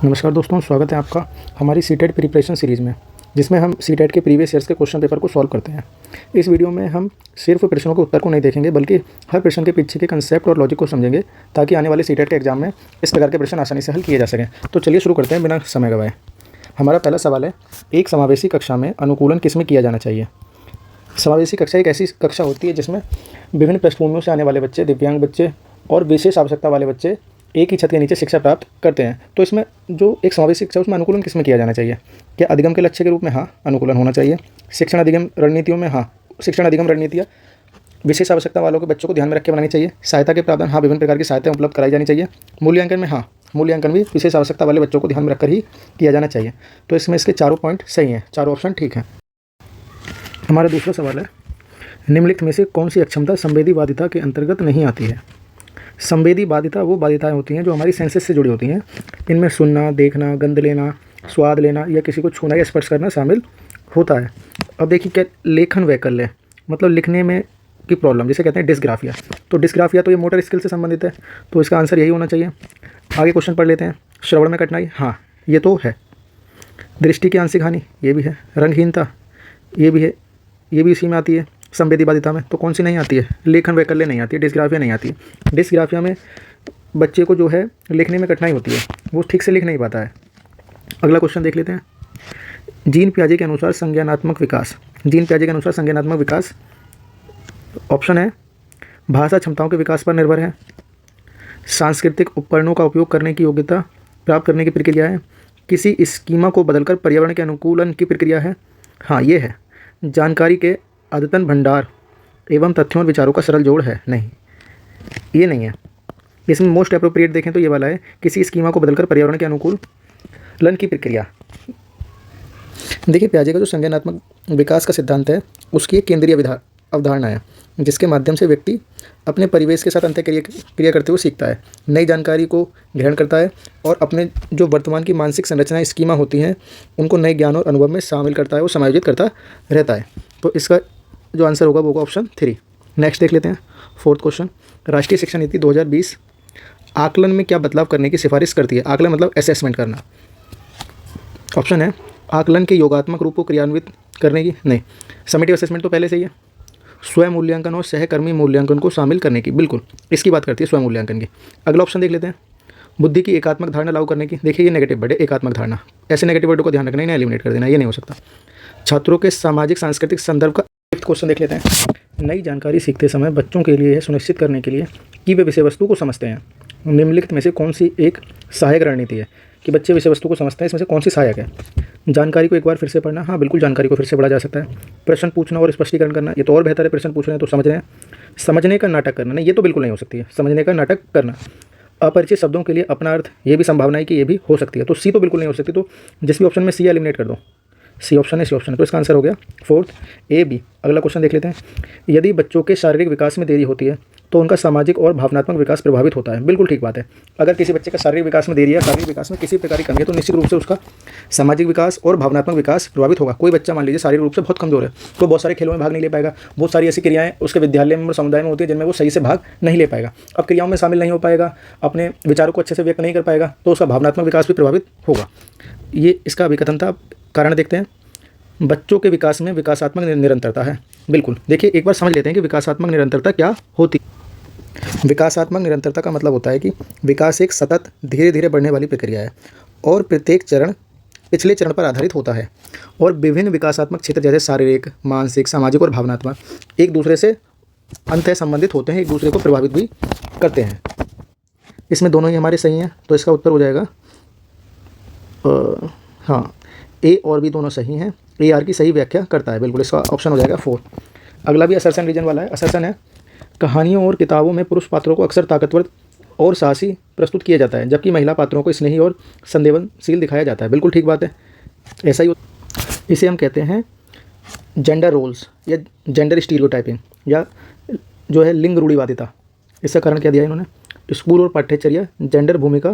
नमस्कार दोस्तों, स्वागत है आपका हमारी सीटेट प्रिपरेशन सीरीज़ में, जिसमें हम सीटेट के प्रीवियस ईयर्स के क्वेश्चन पेपर को सॉल्व करते हैं। इस वीडियो में हम सिर्फ प्रश्नों के उत्तर को नहीं देखेंगे, बल्कि हर प्रश्न के पीछे के कंसेप्ट और लॉजिक को समझेंगे, ताकि आने वाले सीटेट के एग्जाम में इस प्रकार के प्रश्न आसानी से हल किए जा सकें। तो चलिए शुरू करते हैं बिना समय गंवाए। हमारा पहला सवाल है, एक समावेशी कक्षा में अनुकूलन किसमें किया जाना चाहिए। समावेशी कक्षा एक ऐसी कक्षा होती है जिसमें विभिन्न पृष्ठभूमियों से आने वाले बच्चे, दिव्यांग बच्चे और विशेष आवश्यकता वाले बच्चे एक ही छत के नीचे शिक्षा प्राप्त करते हैं। तो इसमें जो एक समावेशी शिक्षा, उसमें अनुकूलन किसमें किया जाना चाहिए। क्या अधिगम के लक्ष्य के रूप में? हाँ, अनुकूलन होना चाहिए। शिक्षण अधिगम रणनीतियों में? हाँ, शिक्षण अधिगम रणनीतियाँ विशेष आवश्यकता वालों के बच्चों को ध्यान में रख के बनानी चाहिए। सहायता के प्रावधान? हाँ, विभिन्न प्रकार की सहायता उपलब्ध कराई जानी चाहिए। मूल्यांकन में? हाँ, मूल्यांकन भी विशेष आवश्यकता वाले बच्चों को ध्यान में रखकर ही किया जाना चाहिए। तो इसमें इसके चारों पॉइंट सही हैं, चारों ऑप्शन ठीक हैं। हमारा दूसरा सवाल है, निम्नलिखित में से कौन सी अक्षमता संवेदी बाध्यता के अंतर्गत नहीं आती है। संवेदी बाध्यता वो बाध्यताएं होती हैं जो हमारी सेंसेस से जुड़ी होती हैं। इनमें सुनना, देखना, गंध लेना, स्वाद लेना या किसी को छूना या स्पर्श करना शामिल होता है। अब देखिए, क्या लेखन वैकल्य मतलब लिखने में की प्रॉब्लम, जिसे कहते हैं डिस्ग्राफिया। तो डिस्ग्राफिया तो ये मोटर स्किल से संबंधित है, तो इसका आंसर यही होना चाहिए। आगे क्वेश्चन पढ़ लेते हैं। श्रवण में कठिनाई? हाँ, ये तो है। दृष्टि की आंशिक हानि? ये भी है। रंगहीनता? ये भी है, ये भी इसी में आती है संवेदी बाध्यता में। तो कौन सी नहीं आती है? लेखन वैकल्य नहीं आती है, डिस्ग्राफिया नहीं आती है। डिस्ग्राफिया में बच्चे को जो है लिखने में कठिनाई होती है, वो ठीक से लिख नहीं पाता है। अगला क्वेश्चन देख लेते हैं। जीन पियाजे के अनुसार संज्ञानात्मक विकास। जीन पियाजे के अनुसार संज्ञानात्मक विकास ऑप्शन है भाषा क्षमताओं के विकास पर निर्भर है, सांस्कृतिक उपकरणों का उपयोग करने की योग्यता प्राप्त करने की प्रक्रिया है, किसी स्कीमा को बदलकर पर्यावरण के अनुकूलन की प्रक्रिया है। हाँ, ये है जानकारी के अद्यतन भंडार एवं तथ्यों और विचारों का सरल जोड़ है। नहीं, ये नहीं है। इसमें मोस्ट अप्रोप्रिएट देखें तो ये वाला है, किसी स्कीमा को बदलकर पर्यावरण के अनुकूलन की प्रक्रिया। देखिए, पियाजे का जो संज्ञानात्मक विकास का सिद्धांत है, उसकी एक केंद्रीय अवधारणा है, जिसके माध्यम से व्यक्ति अपने परिवेश के साथ अंतःक्रिया करते हुए सीखता है, नई जानकारी को ग्रहण करता है और अपने जो वर्तमान की मानसिक संरचना स्कीमा होती हैं, उनको नए ज्ञान और अनुभव में शामिल करता है, वो समायोजित करता रहता है। तो इसका जो आंसर होगा वो होगा ऑप्शन 3। नेक्स्ट देख लेते हैं, फोर्थ क्वेश्चन। राष्ट्रीय शिक्षा नीति 2020 आकलन में क्या बदलाव करने की सिफारिश करती है। आकलन मतलब असेसमेंट करना। ऑप्शन है आकलन के योगात्मक रूप को क्रियान्वित करने की? नहीं, समेटिव असेसमेंट तो पहले से ही है। स्वयं मूल्यांकन और सहकर्मी मूल्यांकन को शामिल करने की? बिल्कुल, इसकी बात करती है, स्वयं मूल्यांकन की। अगला ऑप्शन देख लेते हैं, बुद्धि की एकात्मक धारणा लागू करने की। देखिए, ये नेगेटिव वर्ड है, एकात्मक धारणा। ऐसे नेगेटिव वर्ड को ध्यान रखना, इन्हें एलिमिनेट कर देना, ये नहीं हो सकता। छात्रों के सामाजिक सांस्कृतिक संदर्भ का क्वेश्चन देख लेते हैं। नई जानकारी सीखते समय बच्चों के लिए यह सुनिश्चित करने के लिए कि वे विषय वस्तु को समझते हैं, निम्नलिखित में से कौन सी एक सहायक रणनीति है। कि बच्चे विषय वस्तु को समझते हैं, इसमें से कौन सी सहायक है। जानकारी को एक बार फिर से पढ़ना? हाँ, बिल्कुल, जानकारी को फिर से पढ़ा जा सकता है। प्रश्न पूछना और स्पष्टीकरण करना? ये तो और बेहतर है, प्रश्न पूछ रहे हैं तो समझ रहे हैं। समझने का नाटक करना? नहीं, ये तो बिल्कुल नहीं हो सकती है, समझने का नाटक करना। अपरिचित शब्दों के लिए अपना अर्थ? ये भी संभावना है कि ये भी हो सकती है। तो सी तो बिल्कुल नहीं हो सकती। तो जिस भी ऑप्शन में सी एलिमिनेट कर दो। सी ऑप्शन है, सी ऑप्शन है, तो इसका आंसर हो गया फोर्थ, ए बी। अगला क्वेश्चन देख लेते हैं। यदि बच्चों के शारीरिक विकास में देरी होती है तो उनका सामाजिक और भावनात्मक विकास प्रभावित होता है। बिल्कुल ठीक बात है। अगर किसी बच्चे का शारीरिक विकास में देरी है, शारीरिक विकास में किसी प्रकार की कमी है, तो निश्चित रूप से उसका सामाजिक विकास और भावनात्मक विकास प्रभावित होगा। कोई बच्चा मान लीजिए शारीरिक रूप से बहुत कमजोर है, तो बहुत सारे खेलों में भाग नहीं ले पाएगा। बहुत सारी ऐसी क्रियाएं उसके विद्यालय में और समुदाय में होती है जिनमें वो सही से भाग नहीं ले पाएगा। अब क्रियाओं में शामिल नहीं हो पाएगा, अपने विचारों को अच्छे से व्यक्त नहीं कर पाएगा, तो उसका भावनात्मक विकास भी प्रभावित होगा। ये इसका अभिकथनता कारण देखते हैं। बच्चों के विकास में विकासात्मक निरंतरता है। बिल्कुल, देखिए एक बार समझ लेते हैं कि विकासात्मक निरंतरता क्या होती है। विकासात्मक निरंतरता का मतलब होता है कि विकास एक सतत धीरे धीरे बढ़ने वाली प्रक्रिया है और प्रत्येक चरण पिछले चरण पर आधारित होता है और विभिन्न विकासात्मक क्षेत्र जैसे शारीरिक, मानसिक, सामाजिक और भावनात्मक एक दूसरे से अंतः संबंधित होते हैं, एक दूसरे को प्रभावित भी करते हैं। इसमें दोनों ही हमारे सही हैं, तो इसका उत्तर हो जाएगा हाँ, ए और बी दोनों सही हैं। ए आर की सही व्याख्या करता है। बिल्कुल, इसका ऑप्शन हो जाएगा 4। अगला भी असर्शन रीजन वाला है। असर्शन है कहानियों और किताबों में पुरुष पात्रों को अक्सर ताकतवर और साहसी प्रस्तुत किया जाता है, जबकि महिला पात्रों को स्नेही और संवेदनशील दिखाया जाता है। बिल्कुल ठीक बात है, ऐसा ही। इसे हम कहते हैं जेंडर रोल्स या जेंडर स्टीरियोटाइपिंग, या जो है लिंग रूढ़िवादिता। इसका कारण क्या दिया इन्होंने? स्कूल और पाठ्यचर्या जेंडर भूमिका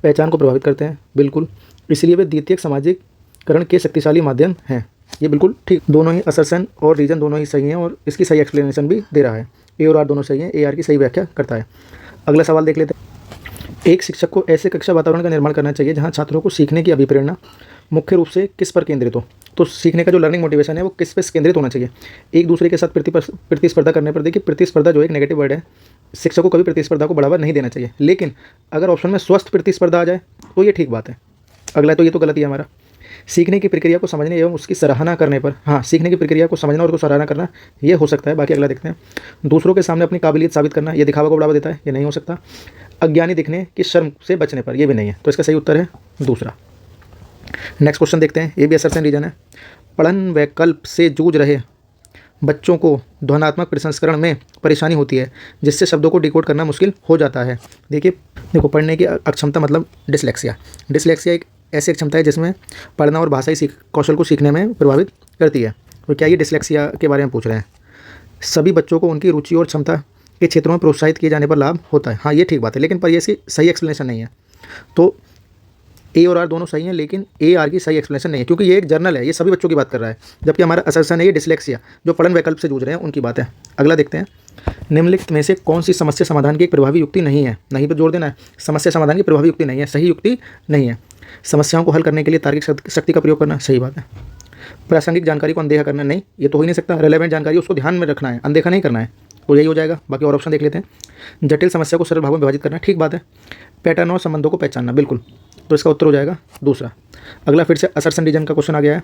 पहचान को प्रभावित करते हैं। बिल्कुल, इसलिए वे द्वितीयक सामाजिकरण के शक्तिशाली माध्यम हैं। ये बिल्कुल ठीक, दोनों ही असर्शन और रीजन दोनों ही सही हैं और इसकी सही एक्सप्लेनेशन भी दे रहा है। ए और आर दोनों सही हैं, ए आर की सही व्याख्या करता है। अगला सवाल देख लेते हैं। एक शिक्षक को ऐसे कक्षा वातावरण का निर्माण करना चाहिए जहाँ छात्रों को सीखने की अभिप्रेरणा मुख्य रूप से किस पर केंद्रित हो। तो सीखने का जो लर्निंग मोटिवेशन है वो किस पे केंद्रित होना चाहिए। एक दूसरे के साथ प्रतिस्पर्धा करने पर, देखिए प्रतिस्पर्धा जो एक नेगेटिव वर्ड है, शिक्षक को कभी प्रतिस्पर्धा को बढ़ावा नहीं देना चाहिए। लेकिन अगर ऑप्शन में स्वस्थ प्रतिस्पर्धा आ जाए तो ये ठीक बात है। अगला तो ये तो गलत ही है हमारा। सीखने की प्रक्रिया को समझने एवं उसकी सराहना करने पर, हाँ सीखने की प्रक्रिया को समझना और उसको सराहना करना ये हो सकता है। बाकी अगला देखते हैं। दूसरों के सामने अपनी काबिलियत साबित करना, ये दिखावा को बढ़ावा देता है, ये नहीं हो सकता। अज्ञानी दिखने की शर्म से बचने पर, ये भी नहीं है। तो इसका सही उत्तर है दूसरा। नेक्स्ट क्वेश्चन देखते हैं, ये भी असर्शन रीजन है। पढ़न वैकल्प से जूझ रहे बच्चों को ध्वन्यात्मक प्रसंस्करण में परेशानी होती है, जिससे शब्दों को डिकोड करना मुश्किल हो जाता है। देखो पढ़ने की अक्षमता मतलब डिसलेक्सिया। डिसलेक्सिया एक ऐसी क्षमता है जिसमें पढ़ना और भाषाई कौशल को सीखने में प्रभावित करती है। तो क्या ये डिसलेक्सिया के बारे में पूछ रहे हैं? सभी बच्चों को उनकी रुचि और क्षमता के क्षेत्रों में प्रोत्साहित किए जाने पर लाभ होता है। हाँ ये ठीक बात है, लेकिन पर ये इसकी सही एक्सप्लेनेशन नहीं है। तो ए और आर दोनों सही हैं, लेकिन ए आर की सही एक्सप्लेनेशन नहीं है, क्योंकि ये एक जर्नल है, ये सभी बच्चों की बात कर रहा है, जबकि हमारा असर्शन है ये डिसलेक्सिया, जो पढ़न वैकल्प से जूझ रहे हैं उनकी बात है। अगला देखते हैं। निम्नलिखित में से कौन सी समस्या समाधान की एक प्रभावी युक्ति नहीं है? नहीं पर जोर देना है। समस्या समाधान की प्रभावी युक्ति नहीं है, सही युक्ति नहीं है। समस्याओं को हल करने के लिए तार्किक शक्ति का प्रयोग करना, सही बात है। प्रासंगिक जानकारी को अनदेखा करना, नहीं ये तो हो ही नहीं सकता। रेलेवेंट जानकारी उसको ध्यान में रखना है, अनदेखा नहीं करना है, तो यही हो जाएगा। बाकी और ऑप्शन देख लेते हैं। जटिल समस्या को सरल भागों में विभाजित करना, ठीक बात है। पैटर्न और संबंधों को पहचानना, बिल्कुल, तो इसका उत्तर हो जाएगा दूसरा। अगला फिर से असर्शन रीजन का क्वेश्चन आ गया है।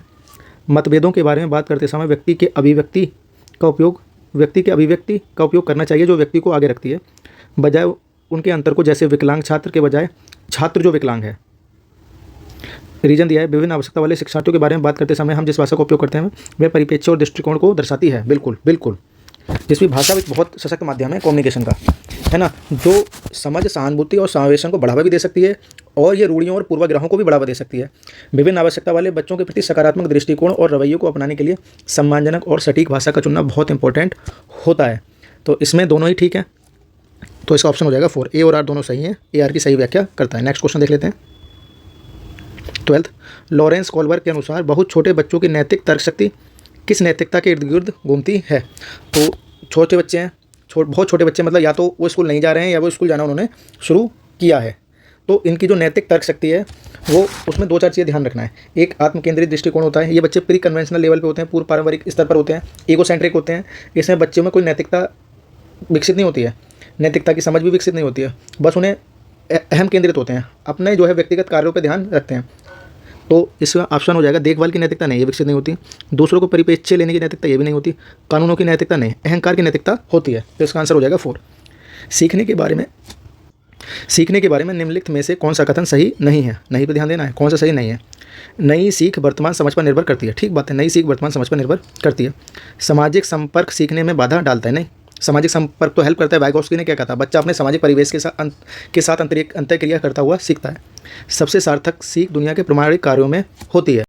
मतभेदों के बारे में बात करते समय व्यक्ति के अभिव्यक्ति का उपयोग करना चाहिए जो व्यक्ति को आगे रखती है, बजाय उनके अंतर को। जैसे विकलांग छात्र के बजाय छात्र जो विकलांग है। रीजन दिया है, विभिन्न आवश्यकता वाले शिक्षार्थियों के बारे में बात करते समय हम जिस भाषा का उपयोग करते हैं वह परिप्रेक्ष्य और दृष्टिकोण को दर्शाती है। बिल्कुल बिल्कुल, जिसकी भाषा एक बहुत सशक्त माध्यम है कम्युनिकेशन का, है ना, जो समझ, सहानुभूति और समावेशन को बढ़ावा भी दे सकती है, और ये रूढ़ियों और पूर्वाग्रहों को भी बढ़ावा दे सकती है। विभिन्न आवश्यकता वाले बच्चों के प्रति सकारात्मक दृष्टिकोण और रवैयों को अपनाने के लिए सम्मानजनक और सटीक भाषा का चुनना बहुत इंपॉर्टेंट होता है। तो इसमें दोनों ही ठीक है, तो इसका ऑप्शन हो जाएगा 4। ए और आर दोनों सही हैं, ए आर की सही व्याख्या करता है। नेक्स्ट क्वेश्चन देख लेते हैं। 12th, लॉरेंस कोलबर्ग के अनुसार बहुत छोटे बच्चों की नैतिक तर्क शक्ति किस नैतिकता के इर्द गिर्द घूमती है? तो छोटे बच्चे हैं, बहुत छोटे बच्चे मतलब या तो वो स्कूल नहीं जा रहे हैं या वो स्कूल जाना उन्होंने शुरू किया है। तो इनकी जो नैतिक तर्क शक्ति है वो, उसमें 2-4 चीज़ें ध्यान रखना है। एक, आत्मकेंद्रित दृष्टिकोण होता है। ये बच्चे प्री कन्वेंशनल लेवल पे होते हैं, पूर्व पारंपरिक स्तर पर होते हैं, ईगोसेंट्रिक होते हैं। इसमें बच्चों में कोई नैतिकता विकसित नहीं होती है, नैतिकता की समझ भी विकसित नहीं होती है, बस उन्हें अहम केंद्रित होते हैं, अपने जो है व्यक्तिगत कार्यों पर ध्यान रखते हैं। तो इसका ऑप्शन हो जाएगा देखभाल की नैतिकता, नहीं ये विकसित नहीं होती। दूसरों को परिप्रेक्ष्य लेने की नैतिकता, ये भी नहीं होती। कानूनों की नैतिकता नहीं, अहंकार की नैतिकता होती है। तो इसका आंसर हो जाएगा 4। सीखने के बारे में निम्नलिखित में से कौन सा कथन सही नहीं है? नहीं पे ध्यान देना है, कौन सा सही नहीं है। नई सीख वर्तमान समझ पर निर्भर करती है, ठीक बात है, नई सीख वर्तमान समझ पर निर्भर करती है। सामाजिक संपर्क सीखने में बाधा डालता है, नहीं, सामाजिक संपर्क तो हेल्प करता है। वाइगोत्स्की ने क्या कहा था? बच्चा अपने सामाजिक परिवेश के साथ अंतर्क्रिया करता हुआ सीखता है। सबसे सार्थक सीख दुनिया के प्रामाणिक कार्यों में होती है।